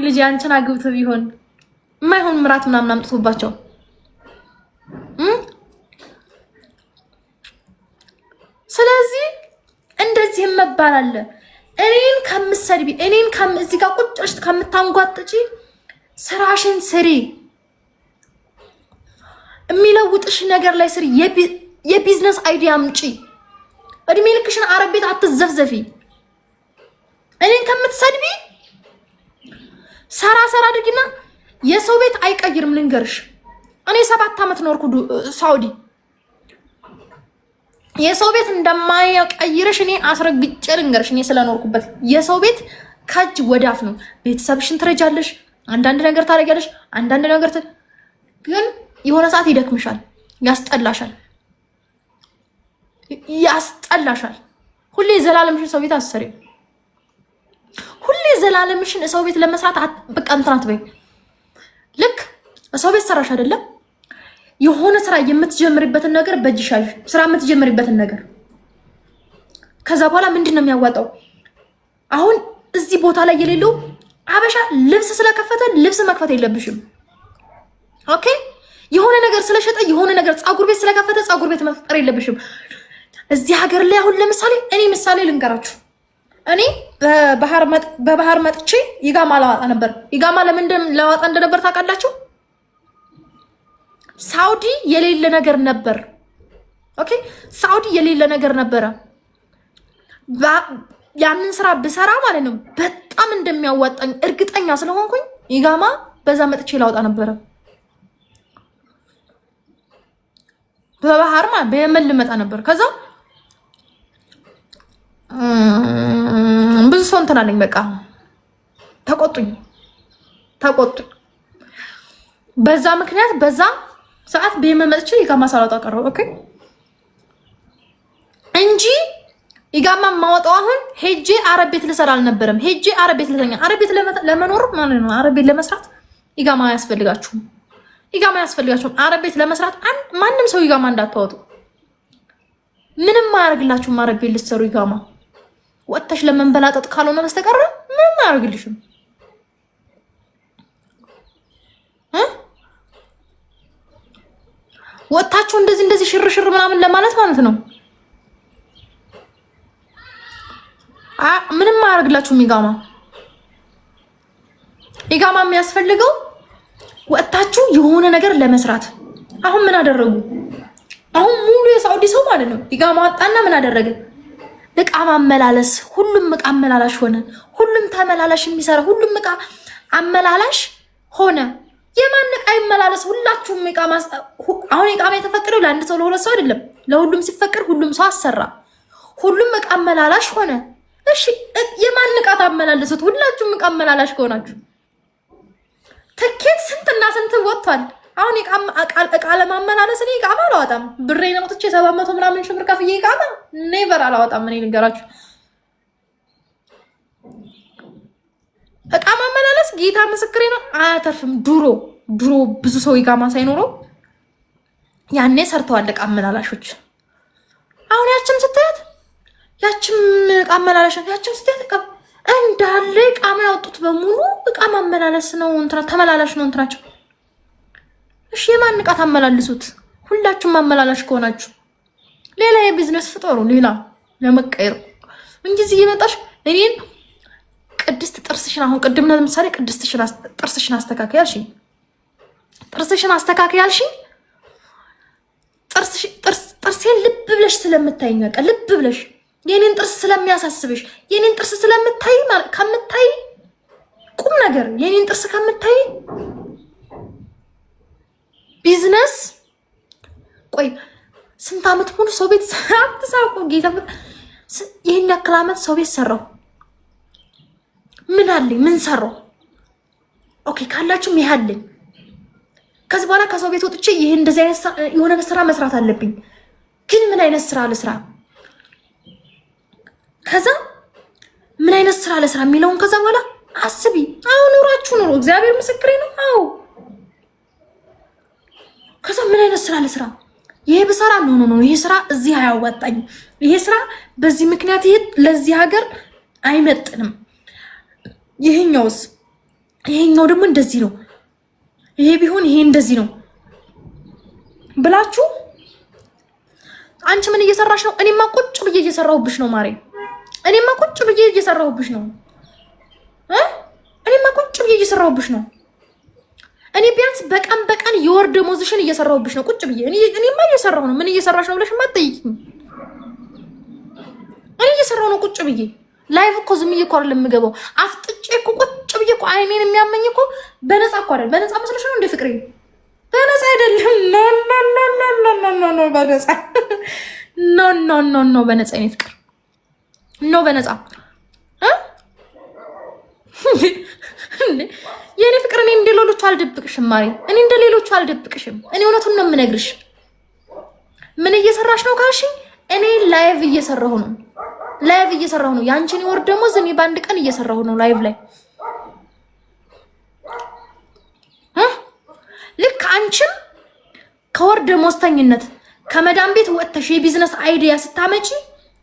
ልጅ አንቺን አግብቶ ቢሆን የማይሆን ምራት ምናምን አምጥቶባቸው ስለዚህ እንደዚህ መባል አለ። እኔን ከምትሰድቢ እኔን እዚህ ጋር ቁጭ ከምታንጓጥጪ ስራሽን ስሪ። የሚለውጥሽ ነገር ላይ ስሪ። የቢዝነስ አይዲያ አምጪ። እድሜ ልክሽን አረብ ቤት አትዘፍዘፊ። እኔን ከምትሰድቢ ሰራ አድርጊና የሰው ቤት አይቀይርም። ልንገርሽ እኔ 7 ዓመት ኖርኩ ሳውዲ። የሰው ቤት እንደማይቀይርሽ እኔ አስረግጬ ልንገርሽ። እኔ ስለኖርኩበት የሰው ቤት ከእጅ ወዳፍ ነው። ቤተሰብሽን ትረጃለሽ፣ አንዳንድ ነገር ታደርጊያለሽ፣ አንዳንድ ነገር ግን የሆነ ሰዓት ይደክምሻል፣ ያስጠላሻል። ሁሌ ዘላለምሽን ሰው ቤት አትሰሪም። ሁሌ ዘላለምሽን ሰው ቤት ለመስራት በቃ እንትን አትበይ። ልክ ሰው ቤት ሰራሽ አይደለም የሆነ ስራ የምትጀምሪበትን ነገር በጅሻሽ ስራ የምትጀምሪበትን ነገር ከዛ በኋላ ምንድነው የሚያዋጣው? አሁን እዚህ ቦታ ላይ የሌለው አበሻ ልብስ ስለከፈተ ልብስ መክፈት የለብሽም። ኦኬ የሆነ ነገር ስለሸጠ የሆነ ነገር ፀጉር ቤት ስለከፈተ ፀጉር ቤት መፍጠር የለብሽም። እዚህ ሀገር ላይ አሁን ለምሳሌ እኔ ምሳሌ ልንገራችሁ። እኔ በባህር መጥቼ ይጋማ ላዋጣ ነበር። ይጋማ ለምን ላዋጣ እንደነበር ታውቃላችሁ? ሳውዲ የሌለ ነገር ነበር። ኦኬ ሳውዲ የሌለ ነገር ነበረ። ያንን ስራ ብሰራ ማለት ነው በጣም እንደሚያዋጣኝ እርግጠኛ ስለሆንኩኝ ይጋማ በዛ መጥቼ ላውጣ ነበረ። በባህር ማለት በየመን ልመጣ ነበር። ከዛ ብዙ ሰው እንትን አለኝ። በቃ ተቆጡኝ። በዛ ምክንያት በዛ ሰዓት በየመን መጥቼ ይጋማ ሳላውጣ ቀረው። ኦኬ እንጂ ይጋማ ማውጣው አሁን ሄጄ አረብ ቤት ልሰራ አልነበረም። ሄጄ አረብ ቤት ልተኛ። አረብ ቤት ለመኖር ማለት ነው አረብ ቤት ለመስራት ይጋማ ያስፈልጋችሁም። አረብ ቤት ለመስራት ማንም ሰው ይጋማ እንዳታወጡ። ምንም አያርግላችሁም። አረብ ቤት ልትሰሩ ይጋማ ወጥተሽ ለመንበላጠጥ ካልሆነ በስተቀር ምንም አያርግልሽም። ወጥታችሁ እንደዚህ ሽርሽር ምናምን ለማለት ማለት ነው ምንም አያርግላችሁም። ይጋማ የሚያስፈልገው ወጥታችሁ የሆነ ነገር ለመስራት። አሁን ምን አደረጉ? አሁን ሙሉ የሳውዲ ሰው ማለት ነው ይጋማ ወጣና ምን አደረገ? እቃ ማመላለስ። ሁሉም እቃ አመላላሽ ሆነ። ሁሉም ተመላላሽ የሚሰራ ሁሉም እቃ አመላላሽ ሆነ። የማን እቃ ይመላለስ? ሁላችሁም እቃ አሁን እቃ የተፈቀደው ለአንድ ሰው ለሁለት ሰው አይደለም፣ ለሁሉም ሲፈቀድ ሁሉም ሰው አሰራ። ሁሉም እቃ አመላላሽ ሆነ። እሺ የማን እቃ ታመላልሱት? ሁላችሁም እቃ አመላላሽ ከሆናችሁ ትኬት ስንትና ስንት ወጥቷል። አሁን እቃ ለማመላለስ እኔ እቃ አላወጣም። ብሬን አውጥቼ 700 ምናምን ሺህ ብር ከፍዬ እቃ ኔቨር አላወጣም። እኔ ልንገራችሁ እቃ ማመላለስ ጌታ ምስክሬ ነው አያተርፍም። ድሮ ብዙ ሰው ይጋማ ሳይኖረው ያኔ ሰርተዋል እቃ አመላላሾች። አሁን ያችም ስታያት ያችም እቃ አመላላሽ ያችም ስታያት እንዳለ እቃ ያወጡት በሙሉ እቃ ማመላለስ ነው ተመላላሽ ነው እንትናቸው። እሺ የማን እቃ ታመላልሱት? ሁላችሁም ማመላላሽ ከሆናችሁ ሌላ የቢዝነስ ፍጠሩ። ሌላ ለመቀየር እንጂ እዚህ እየመጣሽ እኔን ቅድስት ጥርስሽን አሁን ቅድም ለምሳሌ ጥርስሽን አስተካክያልሽ ጥርሴን ልብ ብለሽ ስለምታይኝ በቃ ልብ ብለሽ የኔን ጥርስ ስለሚያሳስብሽ የኔን ጥርስ ስለምታይ ከምታይ ቁም ነገር የኔን ጥርስ ከምታይ ቢዝነስ ቆይ ስንት ዓመት ሙሉ ሰው ቤት አትሳቁ። ጌታ ይሄን ያክል ዓመት ሰው ቤት ሰራው። ምን አለኝ? ምን ሰራው? ኦኬ ካላችሁም ይሄ አለኝ። ከዚህ በኋላ ከሰው ቤት ወጥቼ ይሄ እንደዚህ አይነት የሆነ ስራ መስራት አለብኝ። ግን ምን አይነት ስራ ልስራ? ከዛ ምን አይነት ስራ ልስራ የሚለውን ከዛ በኋላ አስቢ። አሁን ኑራችሁ ኑሮ እግዚአብሔር ምስክሬ ነው። አዎ ከዛ ምን አይነት ስራ ልስራ? ይሄ በሰራ ነው ይሄ ስራ እዚህ አያዋጣኝ። ይሄ ስራ በዚህ ምክንያት ይሄ ለዚህ ሀገር አይመጥንም። ይሄኛውስ ይሄኛው ደግሞ እንደዚህ ነው፣ ይሄ ቢሆን ይሄ እንደዚህ ነው ብላችሁ አንቺ ምን እየሰራሽ ነው? እኔማ ቁጭ ብዬ እየሰራሁብሽ ነው ማሬ። እኔማ ቁጭ ብዬ እየሰራሁብሽ ነው። እኔማ ቁጭ ብዬ እየሰራሁብሽ ነው። እኔ ቢያንስ በቀን የወር ደሞዝሽን እየሰራሁብሽ ነው ቁጭ ብዬ። እኔማ እየሰራሁ ነው። ምን እየሰራሽ ነው ብለሽ ማጠይቂኝ። እኔ እየሰራሁ ነው ቁጭ ብዬ። ላይቭ እኮ ዝም ብዬ እኮ አይደለም የምገባው። አፍጥጬ እኮ ቁጭ ብዬ እኮ አይኔን የሚያመኝ እኮ በነፃ እኮ አይደል። በነፃ መስሎሽ ነው እንደ ፍቅሬ? በነፃ አይደለም። ኖ በነፃ ኖ በነፃ የኔ ፍቅር ኖ በነፃ የኔ ፍቅር። እኔ እንደ ሌሎቹ አልደብቅሽም ማሪ። እኔ እንደ ሌሎቹ አልደብቅሽም። እኔ እውነቱን ነው የምነግርሽ። ምን እየሰራሽ ነው ካልሽኝ እኔ ላይቭ እየሰራሁ ነው። ላይቭ እየሰራሁ ነው። ያንቺን ወር ደሞዝ እኔ በአንድ ቀን እየሰራሁ ነው ላይቭ ላይ። ልክ አንቺም ከወር ደሞዝተኝነት ከመዳም ቤት ወጥተሽ የቢዝነስ አይዲያ ስታመጪ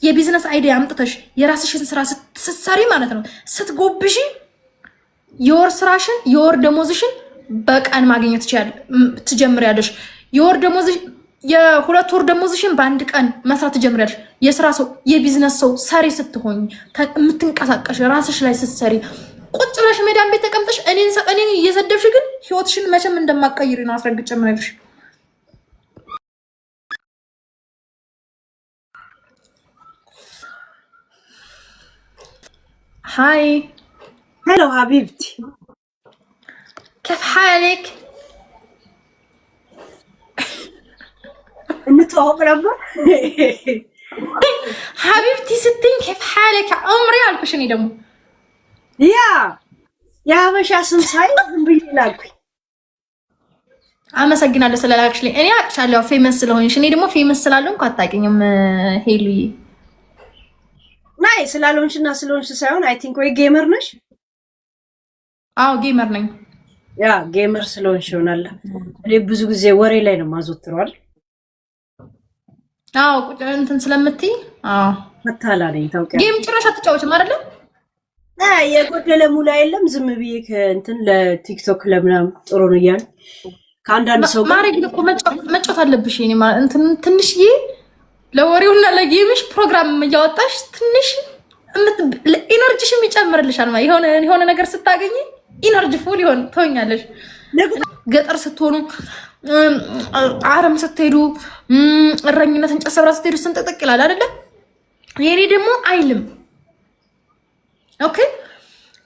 የቢዝነስ አይዲያ አምጥተሽ የራስሽን ስራ ስትሰሪ ማለት ነው ስትጎብሺ የወር ስራሽን የወር ደሞዝሽን በቀን ማግኘት ትጀምሪያለሽ። የወር ደሞዝሽ የሁለት ወር ደሞዝሽን በአንድ ቀን መስራት ትጀምሪያለሽ። የስራ ሰው የቢዝነስ ሰው ሰሪ ስትሆኝ የምትንቀሳቀሽ ራስሽ ላይ ስትሰሪ ቁጭ ብለሽ ሜዳን ቤት ተቀምጠሽ እኔን እየሰደብሽ ግን ህይወትሽን መቼም እንደማትቀይሪ ነው አስረግጬ የምነግርሽ። هاي هلو حبيبتي، كيف حالك؟ نتوقف ربع. حبيبتي ستين كيف حالك عمري አልኩሽኝ ደግሞ ያ ሀበሻ ስም ሳይ ዝም ብዬ ላልኩኝ። አመሰግናለሁ ስለላክሽልኝ። እኔ አቅሻለሁ ፌመስ ስለሆንሽ። እኔ ደግሞ ፌመስ ስላለሁ አታውቂኝም ሄሉዬ። ናይ ስላልሆንሽና ስለሆንሽ ሳይሆን አይ ቲንክ ወይ ጌመር ነሽ? አዎ ጌመር ነኝ። ያ ጌመር ስለሆንሽ ይሆናል። እኔ ብዙ ጊዜ ወሬ ላይ ነው ማዘወትረዋል። አዎ ቁጭ እንትን ስለምትይ ፈታላ ነኝ ታውቂያለሽ። ጌም ጭራሽ አትጫወችም አይደለ? የጎደለ ሙላ የለም። ዝም ብዬ ከእንትን ለቲክቶክ ለምናምን ጥሩ ነው እያልን ከአንዳንድ ሰው ጋር ማረግ እኮ መጫወት አለብሽ። እኔ ማለት እንትን ትንሽዬ ለወሬውና ለጌምሽ ፕሮግራም እያወጣሽ ትንሽ ኢነርጂሽም ይጨምርልሻል። ማለት የሆነ ነገር ስታገኝ ኢነርጂ ፉል ይሆን ትሆኛለሽ። ገጠር ስትሆኑ አረም ስትሄዱ እረኝነት እንጨት ሰብራ ስትሄዱ ስንጥቅጥቅ ይላል አይደለ? የኔ ደግሞ አይልም። ኦኬ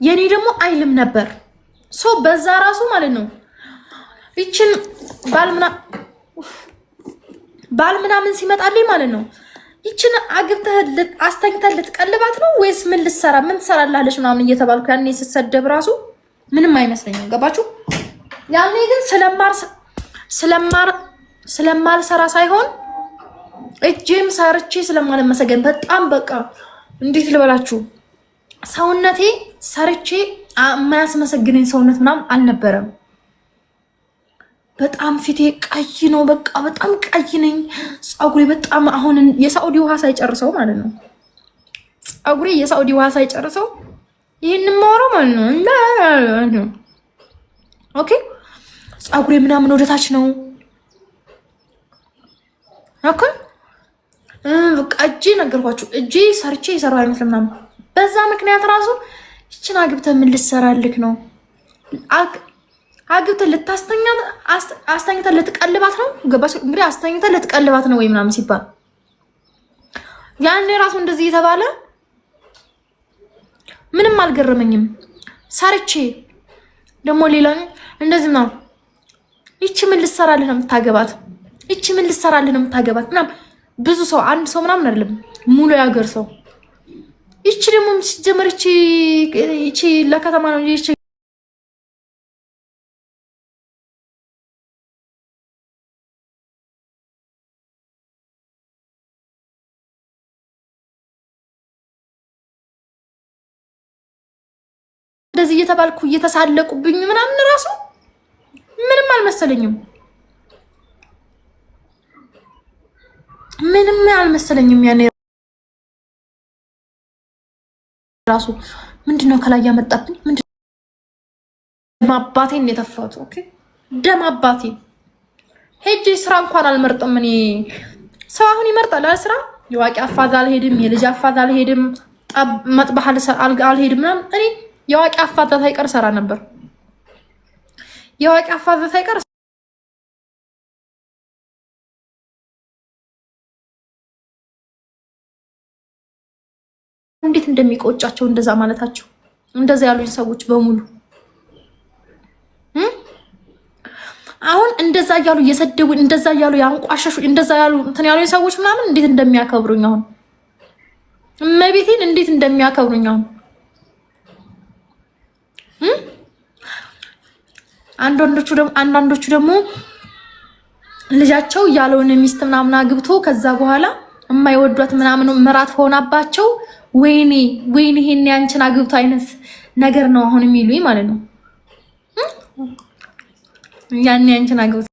የኔ ደግሞ አይልም ነበር። ሶ በዛ ራሱ ማለት ነው ይችን ባል ምናምን ሲመጣልኝ ማለት ነው ይችን አግብተህ አስተኝተህ ልትቀልባት ነው ወይስ ምን ልትሰራ ምን ትሰራላለሽ ምናምን እየተባልኩ ያኔ ስትሰደብ ራሱ ምንም አይመስለኝም። ገባችሁ? ያኔ ግን ስለማልሰራ ሳይሆን እጄም ሰርቼ ስለማልመሰገን በጣም በቃ እንዴት ልበላችሁ ሰውነቴ ሰርቼ የማያስመሰግነኝ ሰውነት ምናምን አልነበረም። በጣም ፊቴ ቀይ ነው። በቃ በጣም ቀይ ነኝ። ፀጉሬ በጣም አሁን የሳውዲ ውሃ ሳይጨርሰው ማለት ነው ፀጉሬ የሳውዲ ውሃ ሳይጨርሰው ይሄን ማወራው ማለት ነው። ኦኬ ፀጉሬ ምናምን ወደታች ነው። ኦኬ በቃ እጄ ነገርኳችሁ እጄ ሰርቼ ይሰራው አይመስልም ምናምን። በዛ ምክንያት ራሱ ይችን አግብተህ ምን ልትሰራልክ ነው? አግብተህ አስተኝተህ ልትቀልባት ነው? ገባሽ? እንግዲህ አስተኝተህ ልትቀልባት ነው ወይ ምናምን ሲባል ያኔ ራሱ እንደዚህ የተባለ ምንም አልገረመኝም። ሰርቼ ደግሞ ሌላ እንደዚህ ነው። ይቺ ምን ልትሰራልህ ነው የምታገባት? ይቺ ምን ልትሰራልህ ነው የምታገባት? ምናምን ብዙ ሰው አንድ ሰው ምናምን አይደለም ሙሉ ያገር ሰው ይቺ ደግሞ ሲጀመር ይቺ ለከተማ ነው ይቺ እንደዚህ እየተባልኩ እየተሳለቁብኝ ምናምን ራሱ ምንም አልመሰለኝም። ምንም አልመሰለኝም። ያኔ ራሱ ምንድነው ከላይ ያመጣብኝ? አባቴን የተፋቱ ኦኬ ደም አባቴ ሄጄ ስራ እንኳን አልመርጥም እኔ ሰው አሁን ይመርጣል ስራ የዋቂ አፋዛ አልሄድም የልጅ አፋዛ አልሄድም መጥበህ አልሄድም ምናምን እኔ የዋቂ አፋዛ ሳይቀር ሰራ ነበር የዋቂ አፋዛ ሳይቀር እንዴት እንደሚቆጫቸው እንደዛ ማለታቸው እንደዛ ያሉኝ ሰዎች በሙሉ አሁን እንደዛ ያሉ እየሰደቡ እንደዛ ያሉ ያንቋሸሹ እንደዛ ያሉ እንትን ያሉ ሰዎች ምናምን እንዴት እንደሚያከብሩኝ አሁን እመቤቴን እንዴት እንደሚያከብሩኝ አሁን አንዳንዶቹ ደግሞ ልጃቸው ያለውን ሚስት ምናምን አግብቶ ከዛ በኋላ የማይወዷት ምናምን ምራት ሆናባቸው ወይኔ ይሄን ያንቺን አግብቶ አይነት ነገር ነው አሁን የሚሉኝ ማለት ነው ያኔ ያንቺን አግብቶ